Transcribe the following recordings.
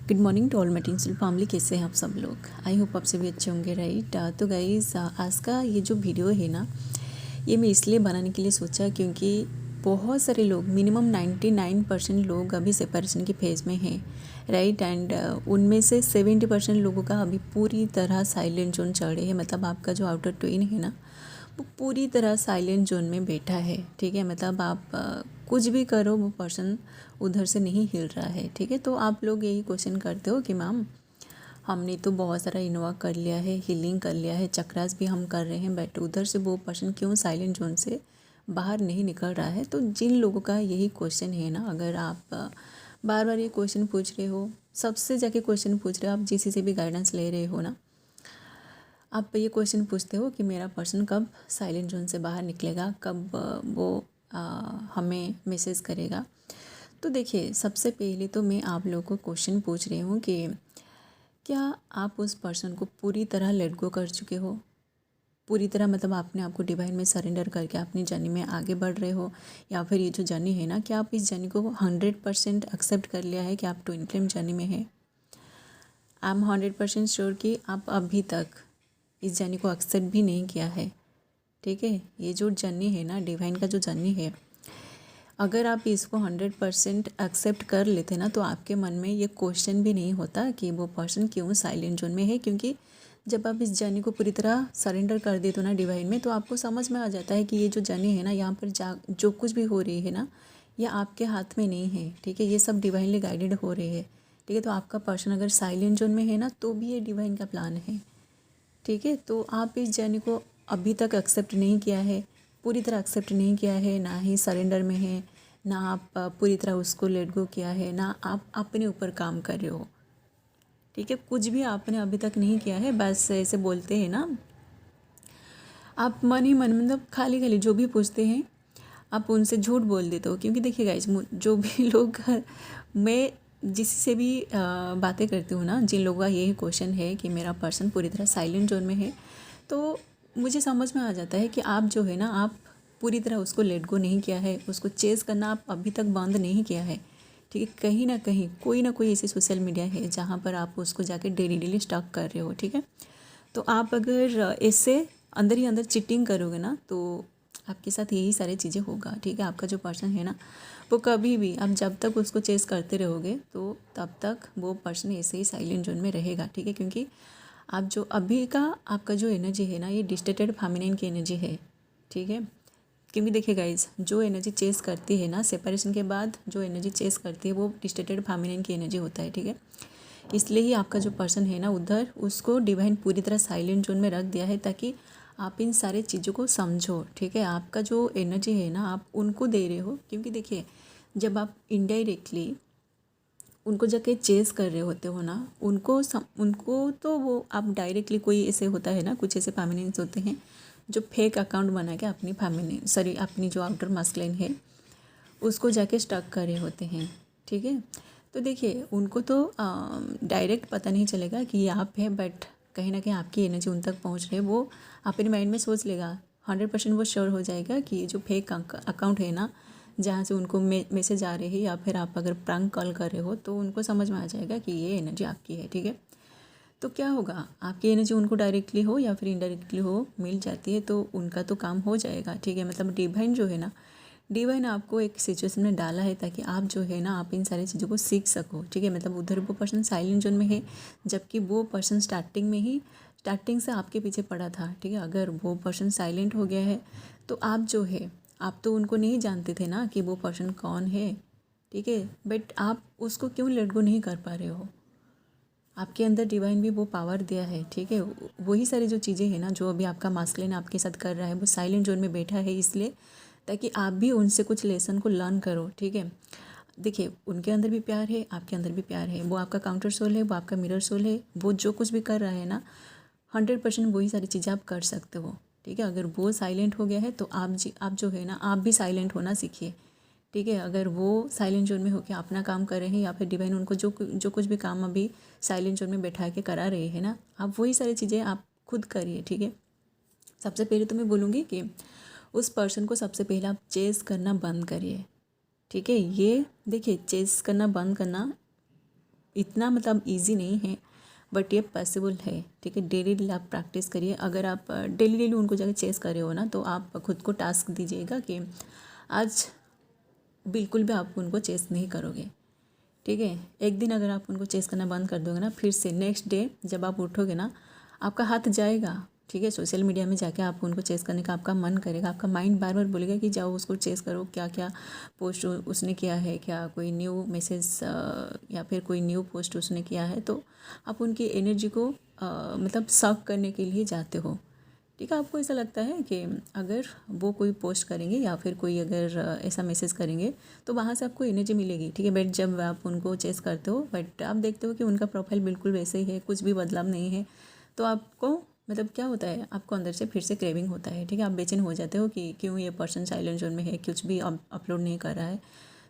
Good morning to all my tinsel family. कैसे हैं आप सब लोग? आई होप आप सभी अच्छे होंगे, राइट। तो गाइस, आज का ये जो वीडियो है ना, ये मैं इसलिए बनाने के लिए सोचा क्योंकि बहुत सारे लोग, मिनिमम 99% लोग अभी सेपरेशन की फेज़ में हैं, राइट। एंड उनमें से 70% लोगों का अभी पूरी तरह साइलेंट जोन चढ़े है। मतलब आपका जो आउटर ट्विन है ना, वो पूरी तरह साइलेंट जोन में बैठा है, ठीक है। मतलब आप कुछ भी करो, वो पर्सन उधर से नहीं हिल रहा है, ठीक है। तो आप लोग यही क्वेश्चन करते हो कि मैम, हमने तो बहुत सारा इन्वॉल्व कर लिया है, हीलिंग कर लिया है, चक्रास भी हम कर रहे हैं, बट उधर से वो पर्सन क्यों साइलेंट जोन से बाहर नहीं निकल रहा है। तो जिन लोगों का यही क्वेश्चन है ना, अगर आप बार बार ये क्वेश्चन पूछ रहे हो, सबसे जाके क्वेश्चन पूछ रहे हो, आप जिसी से भी गाइडेंस ले रहे हो ना, आप ये क्वेश्चन पूछते हो कि मेरा पर्सन कब साइलेंट जोन से बाहर निकलेगा, कब वो हमें मैसेज करेगा। तो देखिए, सबसे पहले तो मैं आप लोगों को क्वेश्चन पूछ रही हूँ कि क्या आप उस पर्सन को पूरी तरह लेट गो कर चुके हो? पूरी तरह मतलब आपने आपको डिवाइन में सरेंडर करके अपनी जर्नी में आगे बढ़ रहे हो, या फिर ये जो जर्नी है ना, क्या आप इस जर्नी को 100% एक्सेप्ट कर लिया है कि आप ट्विन फ्लेम जर्नी में है? आई एम 100% श्योर कि आप अभी तक इस जर्नी को एक्सेप्ट भी नहीं किया है, ठीक है। ये जो जर्नी है ना, डिवाइन का जो जर्नी है, अगर आप इसको 100% एक्सेप्ट कर लेते ना, तो आपके मन में ये क्वेश्चन भी नहीं होता कि वो पर्सन क्यों साइलेंट जोन में है। क्योंकि जब आप इस जर्नी को पूरी तरह सरेंडर कर देते हो ना डिवाइन में, तो आपको समझ में आ जाता है कि ये जो जर्नी है ना, यहाँ पर जो कुछ भी हो रही है ना, ये आपके हाथ में नहीं है, ठीक है। ये सब डिवाइनली गाइडेड हो रही है, ठीक है। तो आपका पर्सन अगर साइलेंट जोन में है ना, तो भी ये डिवाइन का प्लान है, ठीक है। तो आप इस जर्नी को अभी तक एक्सेप्ट नहीं किया है, पूरी तरह एक्सेप्ट नहीं किया है, ना ही सरेंडर में है, ना आप पूरी तरह उसको लेट गो किया है, ना आप अपने ऊपर काम कर रहे हो, ठीक है। कुछ भी आपने अभी तक नहीं किया है। बस ऐसे बोलते हैं ना, आप मन ही मन, मतलब खाली खाली जो भी पूछते हैं आप उनसे झूठ बोल देते हो। क्योंकि देखिए गाइज, जो भी लोग मैं जिस से भी बातें करती हूँ ना, जिन लोगों का यही क्वेश्चन है कि मेरा पर्सन पूरी तरह साइलेंट जोन में है, तो मुझे समझ में आ जाता है कि आप जो है ना, आप पूरी तरह उसको लेट गो नहीं किया है, उसको चेज़ करना आप अभी तक बंद नहीं किया है, ठीक है। कहीं ना कोई ऐसी सोशल मीडिया है जहाँ पर आप उसको जाके डेली स्टॉक कर रहे हो, ठीक है। तो आप अगर इससे अंदर ही अंदर चिटिंग करोगे ना, तो आपके साथ यही सारी चीज़ें होगा, ठीक है। आपका जो पर्सन है ना, वो कभी भी, आप जब तक उसको चेस करते रहोगे, तो तब तक वो पर्सन ऐसे ही साइलेंट जोन में रहेगा, ठीक है। क्योंकि आप जो अभी का आपका जो एनर्जी है ना, ये डिस्टेटेड फेमिनिन की एनर्जी है, ठीक है। क्योंकि देखिए गाइज, जो एनर्जी चेस करती है ना, सेपरेशन के बाद जो एनर्जी चेस करती है, वो डिस्टेटेड फेमिनिन की एनर्जी होता है, ठीक है। इसलिए ही आपका जो पर्सन है ना, उधर उसको डिवाइन पूरी तरह साइलेंट जोन में रख दिया है, ताकि आप इन सारे चीज़ों को समझो, ठीक है। आपका जो एनर्जी है ना, आप उनको दे रहे हो। क्योंकि देखिए, जब आप इनडायरेक्टली उनको जाके चेस कर रहे होते हो ना, उनको तो वो आप डायरेक्टली, कोई ऐसे होता है ना, कुछ ऐसे फेमिनिन्स होते हैं जो फेक अकाउंट बना के अपनी जो आउटर मास्कुलिन है, उसको जाके स्टक कर रहे होते हैं, ठीक है। तो देखिए, उनको तो डायरेक्ट पता नहीं चलेगा कि ये आप है, बट कहीं ना कहीं आपकी एनर्जी उन तक पहुंच रही है। वो अपने माइंड में सोच लेगा, 100% वो श्योर हो जाएगा कि ये जो फेक अकाउंट है ना, जहाँ से उनको मैसेज आ रहे हैं, या फिर आप अगर प्रैंक कॉल कर रहे हो, तो उनको समझ में आ जाएगा कि ये एनर्जी आपकी है, ठीक है। तो क्या होगा, आपकी एनर्जी उनको डायरेक्टली हो या फिर इनडायरेक्टली हो, मिल जाती है, तो उनका तो काम हो जाएगा, ठीक है। मतलब डिवाइन जो है ना, डिवाइन आपको एक सिचुएशन में डाला है ताकि आप जो है ना, आप इन सारी चीज़ों को सीख सको, ठीक है। मतलब उधर वो पर्सन साइलेंट जोन में है, जबकि वो पर्सन स्टार्टिंग से आपके पीछे पड़ा था, ठीक है। अगर वो पर्सन साइलेंट हो गया है, तो आप जो है, आप तो उनको नहीं जानते थे ना कि वो पर्सन कौन है, ठीक है। बट आप उसको क्यों लेट गो नहीं कर पा रहे हो? आपके अंदर डिवाइन भी वो पावर दिया है, ठीक है। वही सारी जो चीज़ें हैं ना, जो अभी आपका मास्कुलिन आपके साथ कर रहा है, वो साइलेंट जोन में बैठा है, इसलिए ताकि आप भी उनसे कुछ लेसन को लर्न करो, ठीक है। देखिए, उनके अंदर भी प्यार है, आपके अंदर भी प्यार है। वो आपका काउंटर सोल है, वो आपका मिरर सोल है। वो जो कुछ भी कर रहा है ना, 100% वही सारी चीज़ें आप कर सकते हो, ठीक है। अगर वो साइलेंट हो गया है, तो आप जो है ना, आप भी साइलेंट होना सीखिए, ठीक है। अगर वो साइलेंट जोन में होकर अपना काम कर रहे हैं, या फिर डिवाइन उनको जो कुछ भी काम अभी साइलेंट जोन में बैठा के करा रहे हैं ना, आप वही सारी चीज़ें आप खुद करिए, ठीक है। सबसे पहले तो मैं बोलूँगी कि उस पर्सन को सबसे पहले आप चेस करना बंद करिए, ठीक है। ये देखिए, चेस करना बंद करना इतना मतलब ईजी नहीं है, बट ये पॉसिबल है। ठीक है, डेली डेली आप प्रैक्टिस करिए। अगर आप डेली डेली उनको जाकर चेस कर रहे हो ना, तो आप खुद को टास्क दीजिएगा कि आज बिल्कुल भी आप उनको चेस नहीं करोगे। ठीक है, एक दिन अगर आप उनको चेस करना बंद कर दोगे ना, फिर से नेक्स्ट डे जब आप उठोगे ना, आपका हाथ जाएगा। ठीक है, सोशल मीडिया में जाके आप उनको चेस करने का आपका मन करेगा, आपका माइंड बार बार बोलेगा कि जाओ उसको चेस करो, क्या क्या पोस्ट उसने किया है, क्या कोई न्यू मैसेज या फिर कोई न्यू पोस्ट उसने किया है। तो आप उनकी एनर्जी को मतलब सक करने के लिए जाते हो। ठीक है, आपको ऐसा लगता है कि अगर वो कोई पोस्ट करेंगे या फिर कोई अगर ऐसा मैसेज करेंगे तो वहाँ से आपको एनर्जी मिलेगी। ठीक है, बट जब आप उनको चेस करते हो, बट आप देखते हो कि उनका प्रोफाइल बिल्कुल वैसे ही है, कुछ भी बदलाव नहीं है, तो आपको मतलब क्या होता है, आपको अंदर से फिर से क्रेविंग होता है। ठीक है, आप बेचैन हो जाते हो कि क्यों ये पर्सन साइलेंट जोन में है, कुछ भी अपलोड नहीं कर रहा है।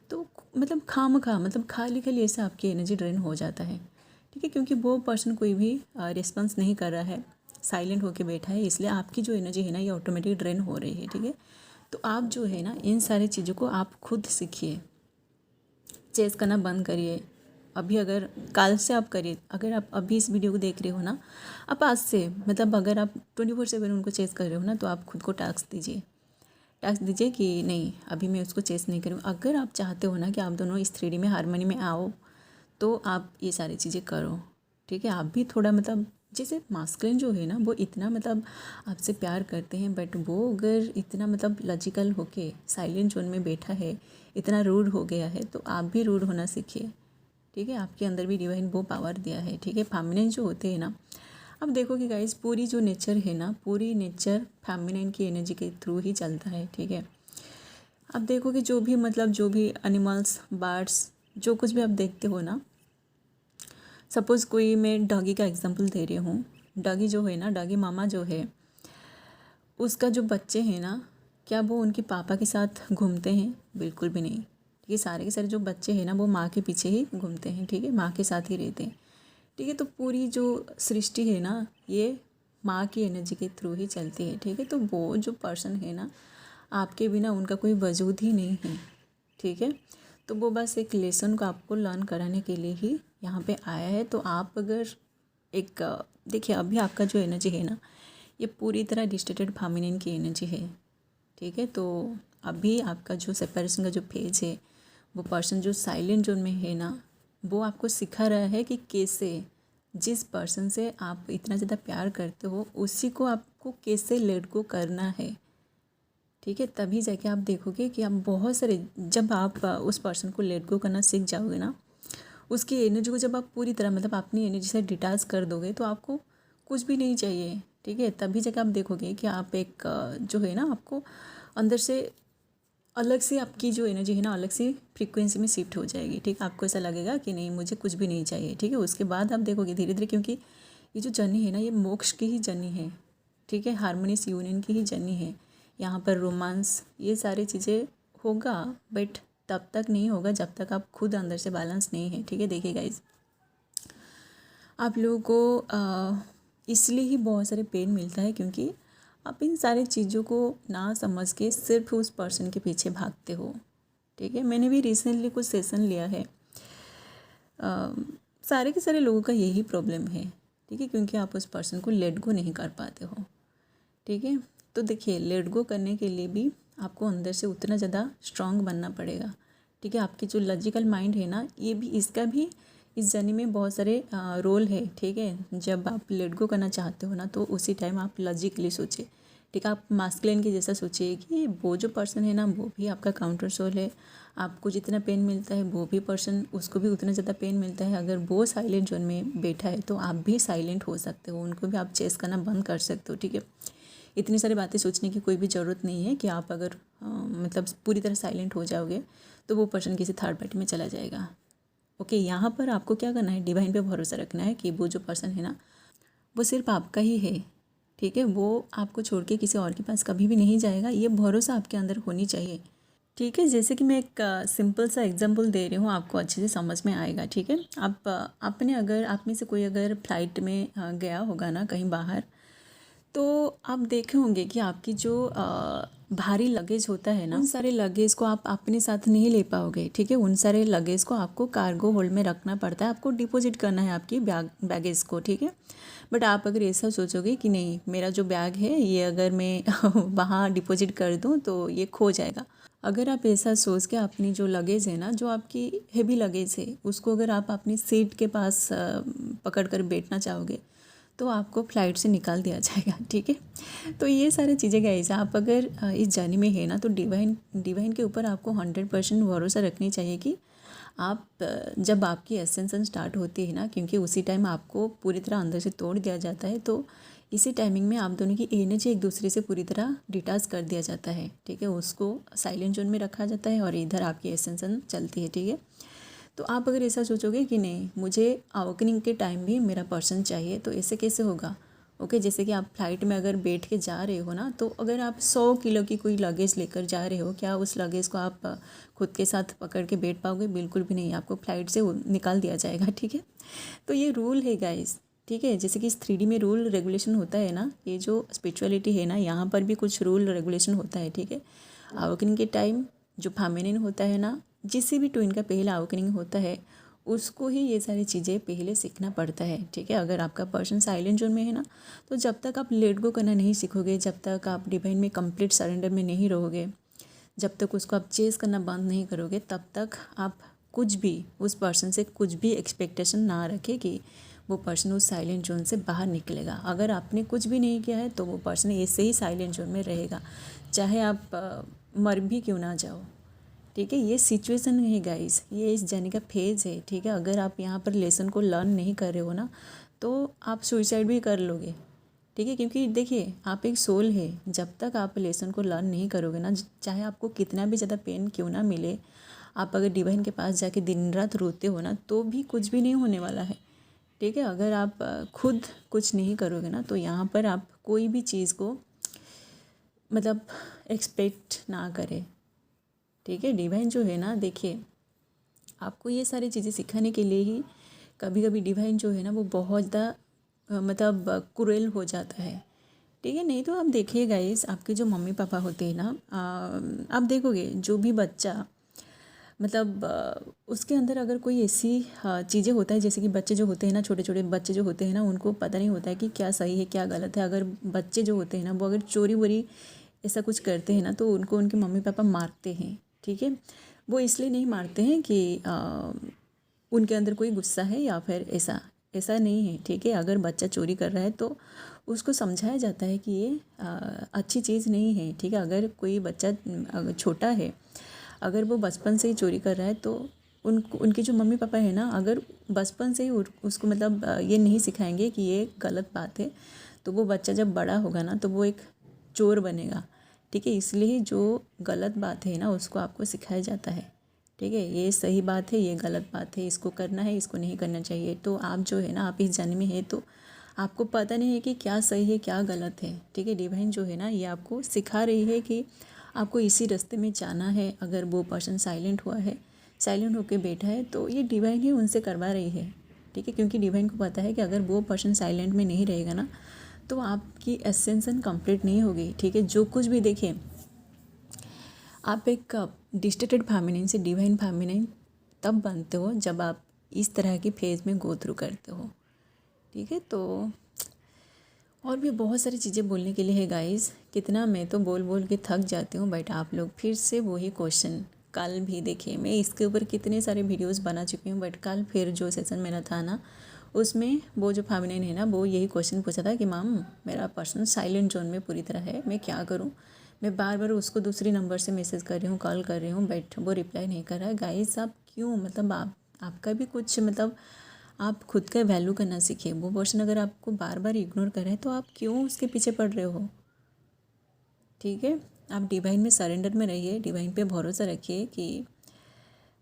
तो मतलब मतलब खाली खाली ऐसा आपकी एनर्जी ड्रेन हो जाता है। ठीक है, क्योंकि वो पर्सन कोई भी रिस्पॉन्स नहीं कर रहा है, साइलेंट होके बैठा है, इसलिए आपकी जो एनर्जी है ना, ये ऑटोमेटिक ड्रेन हो रही है। ठीक है, तो आप जो है ना, इन सारी चीज़ों को आप खुद सीखिए। चेस करना बंद करिए। अभी अगर कल से आप करिए, अगर आप अभी इस वीडियो को देख रहे हो ना, आप आज से मतलब अगर आप 24/7 उनको चेस कर रहे हो ना, तो आप खुद को टास्क दीजिए कि नहीं, अभी मैं उसको चेस नहीं करूँ। अगर आप चाहते हो ना कि आप दोनों इस 3D में हारमोनी में आओ, तो आप ये सारी चीज़ें करो। ठीक है, आप भी थोड़ा मतलब जैसे मास्कुलिन जो है ना, वो इतना मतलब आपसे प्यार करते हैं, बट वो अगर इतना मतलब लॉजिकल होके साइलेंट जोन में बैठा है, इतना रूड हो गया है, तो आप भी रूड होना सीखिए। ठीक है, आपके अंदर भी डिवाइन वो पावर दिया है। ठीक है, फेमिनिन जो होते हैं ना, अब देखोगे गाइस, पूरी जो नेचर है ना, पूरी नेचर फेमिनिन की एनर्जी के थ्रू ही चलता है। ठीक है, अब देखोगे जो भी मतलब जो भी एनिमल्स, बर्ड्स, जो कुछ भी आप देखते हो ना, सपोज़ कोई मैं डॉगी का एग्जांपल दे रही हूँ। डॉगी जो है ना, डॉगी मामा जो है, उसका जो बच्चे हैं ना, क्या वो उनके पापा के साथ घूमते हैं? बिल्कुल भी नहीं। ठीक है, सारे के सारे जो बच्चे हैं ना, वो माँ के पीछे ही घूमते हैं। ठीक है, माँ के साथ ही रहते हैं। ठीक है, तो पूरी जो सृष्टि है ना, ये माँ की एनर्जी के थ्रू ही चलती है। ठीक है, तो वो जो पर्सन है ना, आपके बिना उनका कोई वजूद ही नहीं है। ठीक है, तो वो बस एक लेसन को आपको लर्न कराने के लिए ही यहाँ पे आया है। तो आप अगर एक देखिए, अभी आपका जो एनर्जी है ना, ये पूरी तरह डिस्टेटेड फेमिनिन की एनर्जी है। ठीक है, तो अभी आपका जो सेपरेशन का जो फेज है, वो पर्सन जो साइलेंट जोन में है ना, वो आपको सिखा रहा है कि कैसे जिस पर्सन से आप इतना ज़्यादा प्यार करते हो, उसी को आपको कैसे लेट गो करना है। ठीक है, तभी जाके आप देखोगे कि आप बहुत सारे, जब आप उस पर्सन को लेट गो करना सीख जाओगे ना, उसकी एनर्जी को जब आप पूरी तरह मतलब अपनी एनर्जी से डिटैच कर दोगे, तो आपको कुछ भी नहीं चाहिए। ठीक है, तभी जाके आप देखोगे कि आप एक जो है ना, आपको अंदर से अलग से आपकी जो एनर्जी है ना, अलग से फ्रीक्वेंसी में शिफ्ट हो जाएगी। ठीक है, आपको ऐसा लगेगा कि नहीं, मुझे कुछ भी नहीं चाहिए। ठीक है, उसके बाद आप देखोगे धीरे धीरे, क्योंकि ये जो जर्नी है ना, ये मोक्ष की ही जर्नी है। ठीक है, हार्मोनियस यूनियन की ही जर्नी है। यहाँ पर रोमांस, ये सारी चीज़ें होगा, बट तब तक नहीं होगा जब तक आप खुद अंदर से बैलेंस नहीं है। ठीक है, देखिए गाइस, आप लोगों को इसलिए ही बहुत सारे पेन मिलता है, क्योंकि आप इन सारी चीज़ों को ना समझ के सिर्फ उस पर्सन के पीछे भागते हो। ठीक है, मैंने भी रिसेंटली कुछ सेशन लिया है। सारे के सारे लोगों का यही प्रॉब्लम है। ठीक है, क्योंकि आप उस पर्सन को लेट गो नहीं कर पाते हो। ठीक है, तो देखिए, लेट गो करने के लिए भी आपको अंदर से उतना ज़्यादा स्ट्रांग बनना पड़ेगा। ठीक है, आपकी जो लॉजिकल माइंड है ना, ये भी, इसका भी इस जर्नी में बहुत सारे रोल है। ठीक है, जब आप लेट गो करना चाहते हो ना, तो उसी टाइम आप लॉजिकली सोचिए। ठीक है, आप मास्कुलिन के जैसा सोचिए कि वो जो पर्सन है ना, वो भी आपका काउंटर सोल है। आपको जितना पेन मिलता है, वो भी पर्सन, उसको भी उतना ज़्यादा पेन मिलता है। अगर वो साइलेंट जोन में बैठा है, तो आप भी साइलेंट हो सकते हो, उनको भी आप चेस करना बंद कर सकते हो। ठीक है, इतनी सारी बातें सोचने की कोई भी ज़रूरत नहीं है कि आप अगर मतलब पूरी तरह साइलेंट हो जाओगे, तो वो पर्सन किसी थर्ड पार्टी में चला जाएगा। ओके, यहाँ पर आपको क्या करना है, डिवाइन पे भरोसा रखना है कि वो जो पर्सन है ना, वो सिर्फ आपका ही है। ठीक है, वो आपको छोड़ के किसी और के पास कभी भी नहीं जाएगा, ये भरोसा आपके अंदर होनी चाहिए। ठीक है, जैसे कि मैं एक सिंपल सा एग्जांपल दे रही हूँ, आपको अच्छे से समझ में आएगा। ठीक है, आपने अगर, आप में से कोई अगर फ्लाइट में गया होगा ना कहीं बाहर, तो आप देखे होंगे कि आपकी जो भारी लगेज होता है ना, उन सारे लगेज को आप अपने साथ नहीं ले पाओगे, ठीक है। उन सारे लगेज को आपको कार्गो होल्ड में रखना पड़ता है, आपको डिपॉजिट करना है आपकी बैगेज को, ठीक है। बट आप अगर ऐसा सोचोगे कि नहीं, मेरा जो बैग है ये अगर मैं वहाँ डिपॉजिट कर दूँ तो ये खो जाएगा, अगर आप ऐसा सोच के अपनी जो लगेज है ना, जो आपकी हेवी लगेज है, उसको अगर आप अपनी सीट के पास पकड़ कर बैठना चाहोगे तो आपको फ़्लाइट से निकाल दिया जाएगा, ठीक है। तो ये सारी चीज़ें गाइस, आप अगर इस जर्नी में है ना, तो डिवाइन के ऊपर आपको 100% भरोसा रखनी चाहिए कि आप जब आपकी एसेंशन स्टार्ट होती है ना, क्योंकि उसी टाइम आपको पूरी तरह अंदर से तोड़ दिया जाता है, तो इसी टाइमिंग में आप दोनों की एनर्जी एक दूसरे से पूरी तरह डिटैच कर दिया जाता है, ठीक है। उसको साइलेंट जोन में रखा जाता है और इधर आपकी एसेंशन चलती है, ठीक है। तो आप अगर ऐसा सोचोगे कि नहीं, मुझे अवेकनिंग के टाइम भी मेरा पर्सन चाहिए, तो ऐसे कैसे होगा? ओके, जैसे कि आप फ्लाइट में अगर बैठ के जा रहे हो ना, तो अगर आप 100 किलो की कोई लगेज लेकर जा रहे हो, क्या उस लगेज को आप खुद के साथ पकड़ के बैठ पाओगे? बिल्कुल भी नहीं, आपको फ्लाइट से निकाल दिया जाएगा, ठीक है। तो ये रूल है गाइस, ठीक है। जैसे कि इस 3D में रूल रेगुलेशन होता है ना, ये जो स्पिरिचुअलिटी है ना, यहाँ पर भी कुछ रूल रेगुलेशन होता है, ठीक है। अवेकनिंग के टाइम जो फेमिनिन होता है ना, जिससे भी ट्विन का पहला अवेकनिंग होता है, उसको ही ये सारी चीज़ें पहले सीखना पड़ता है, ठीक है। अगर आपका पर्सन साइलेंट जोन में है ना, तो जब तक आप लेट गो करना नहीं सीखोगे, जब तक आप डिवाइन में कंप्लीट सरेंडर में नहीं रहोगे, जब तक उसको आप चेस करना बंद नहीं करोगे, तब तक आप कुछ भी उस पर्सन से कुछ भी एक्सपेक्टेशन ना रखें कि वो पर्सन उस साइलेंट जोन से बाहर निकलेगा। अगर आपने कुछ भी नहीं किया है तो वो पर्सन ऐसे ही साइलेंट जोन में रहेगा, चाहे आप मर भी क्यों ना जाओ, ठीक है। ये सिचुएशन है गाइस, ये इस जर्नी का फेज़ है, ठीक है। अगर आप यहाँ पर लेसन को लर्न नहीं कर रहे हो ना, तो आप सुसाइड भी कर लोगे, ठीक है। क्योंकि देखिए, आप एक सोल है, जब तक आप लेसन को लर्न नहीं करोगे ना, चाहे आपको कितना भी ज़्यादा पेन क्यों ना मिले, आप अगर डिवाइन के पास जाके दिन रात रोते हो ना, तो भी कुछ भी नहीं होने वाला है, ठीक है। अगर आप खुद कुछ नहीं करोगे ना, तो यहाँ पर आप कोई भी चीज़ को मतलब एक्सपेक्ट ना करें, ठीक है। डिवाइन जो है ना, देखिए, आपको ये सारी चीज़ें सिखाने के लिए ही कभी कभी डिवाइन जो है ना, वो बहुत ज़्यादा मतलब क्रूएल हो जाता है, ठीक है। नहीं तो आप देखिए गाइस, आपके जो मम्मी पापा होते हैं ना, आप देखोगे जो भी बच्चा मतलब उसके अंदर अगर कोई ऐसी चीज़ें होता है, जैसे कि बच्चे जो होते हैं ना, छोटे छोटे बच्चे जो होते हैं ना, उनको पता नहीं होता है कि क्या सही है क्या गलत है। अगर बच्चे जो होते हैं ना, वो अगर चोरी वोरी ऐसा कुछ करते हैं ना, तो उनको उनके मम्मी पापा मारते हैं, ठीक है। वो इसलिए नहीं मारते हैं कि उनके अंदर कोई गुस्सा है या फिर ऐसा ऐसा नहीं है, ठीक है। अगर बच्चा चोरी कर रहा है तो उसको समझाया जाता है कि ये अच्छी चीज़ नहीं है, ठीक है। अगर कोई बच्चा अगर छोटा है, अगर वो बचपन से ही चोरी कर रहा है, तो उनके जो मम्मी पापा है ना, अगर बचपन से ही उसको मतलब ये नहीं सिखाएंगे कि ये गलत बात है, तो वो बच्चा जब बड़ा होगा ना, तो वो एक चोर बनेगा, ठीक है। इसलिए जो गलत बात है ना, उसको आपको सिखाया जाता है, ठीक है। ये सही बात है, ये गलत बात है, इसको करना है, इसको नहीं करना चाहिए। तो आप जो है ना, आप इस जन्म में है, तो आपको पता नहीं है कि क्या सही है क्या गलत है, ठीक है। डिवाइन जो है ना, ये आपको सिखा रही है कि आपको इसी रास्ते में जाना है। अगर वो पर्सन साइलेंट हुआ है, साइलेंट होकर बैठा है, तो ये डिवाइन ही उनसे करवा रही है, ठीक है। क्योंकि डिवाइन को पता है कि अगर वो पर्सन साइलेंट में नहीं रहेगा ना, तो आपकी एसेंशन कंप्लीट नहीं होगी, ठीक है। जो कुछ भी देखिए, आप एक डिस्टेटेड फेमिनिन से डिवाइन फेमिनिन तब बनते हो जब आप इस तरह की फेज़ में गो थ्रू करते हो, ठीक है। तो और भी बहुत सारी चीज़ें बोलने के लिए है गाइस, कितना मैं तो बोल बोल के थक जाती हूँ, बट आप लोग फिर से वही क्वेश्चन, कल भी देखिए, मैं इसके ऊपर कितने सारे वीडियोस बना चुकी हूँ, बट कल फिर जो सेशन मेरा था ना, उसमें वो जो फेमिनिन है ना, वो यही क्वेश्चन पूछा था कि मैम, मेरा पर्सन साइलेंट जोन में पूरी तरह है, मैं क्या करूँ। मैं बार बार उसको दूसरी नंबर से मैसेज कर रही हूँ, कॉल कर रही हूँ, बट वो रिप्लाई नहीं कर रहा है। गाइस, आप क्यों, मतलब आपका भी कुछ मतलब आप खुद का वैल्यू करना सीखिए। वो पर्सन अगर आपको बार बार इग्नोर कर रहे हैं, तो आप क्यों उसके पीछे पड़ रहे हो, ठीक है। आप डिवाइन में सरेंडर में रहिए, डिवाइन पे भरोसा रखिए कि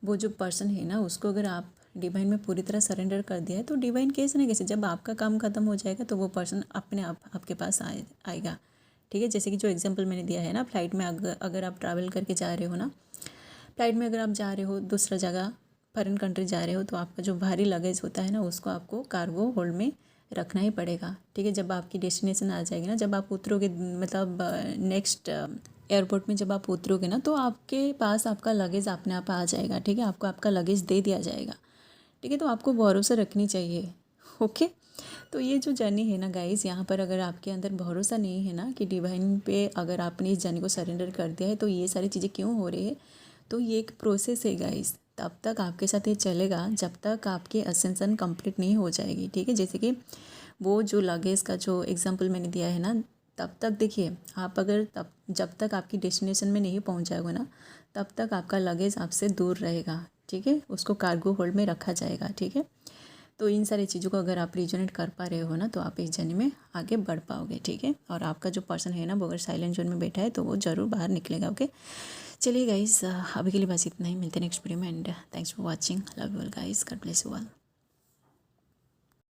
वो जो पर्सन है ना, उसको अगर आप डिवाइन में पूरी तरह सरेंडर कर दिया है, तो डिवाइन कैसे ना कैसे जब आपका काम ख़त्म हो जाएगा, तो वो पर्सन अपने आप आपके पास आएगा, ठीक है। जैसे कि जो एग्जांपल मैंने दिया है ना, फ्लाइट में अगर आप ट्रैवल करके जा रहे हो ना, फ्लाइट में अगर आप जा रहे हो दूसरा जगह, फॉरेन कंट्री जा रहे हो, तो आपका जो भारी लगेज होता है ना, उसको आपको कार्गो होल्ड में रखना ही पड़ेगा, ठीक है। जब आपकी डेस्टिनेशन आ जाएगी ना, जब आप उतरोगे मतलब नेक्स्ट एयरपोर्ट में जब आप उतरोगे ना, तो आपके पास आपका लगेज अपने आप आ जाएगा, ठीक है। आपको आपका लगेज दे दिया जाएगा, ठीक है। तो आपको भरोसा रखनी चाहिए, ओके। तो ये जो जर्नी है ना गाइस, यहाँ पर अगर आपके अंदर भरोसा नहीं है ना कि डिवाइन पे, अगर आपने इस जर्नी को सरेंडर कर दिया है तो ये सारी चीज़ें क्यों हो रही है, तो ये एक प्रोसेस है गाइस। तब तक आपके साथ ये चलेगा जब तक आपकी असेंशन कंप्लीट नहीं हो जाएगी, ठीक है। जैसे कि वो जो लगेज का जो एग्जांपल मैंने दिया है ना, तब तक देखिए आप अगर तब जब तक आपकी डेस्टिनेशन में नहीं पहुंच जाओगे ना, तब तक आपका लगेज आपसे दूर रहेगा, ठीक है। उसको कार्गो होल्ड में रखा जाएगा, ठीक है। तो इन सारी चीज़ों को अगर आप रिजोनेट कर पा रहे हो ना, तो आप इस जर्नी में आगे बढ़ पाओगे, ठीक है। और आपका जो पर्सन है ना, वो अगर साइलेंट जोन में बैठा है तो वो ज़रूर बाहर निकलेगा, ओके। चलिए गाइस, अभी के लिए बस इतना ही, मिलते हैं नेक्स्ट वीडियो में, and thanks for watching, love you all guys, God bless you all.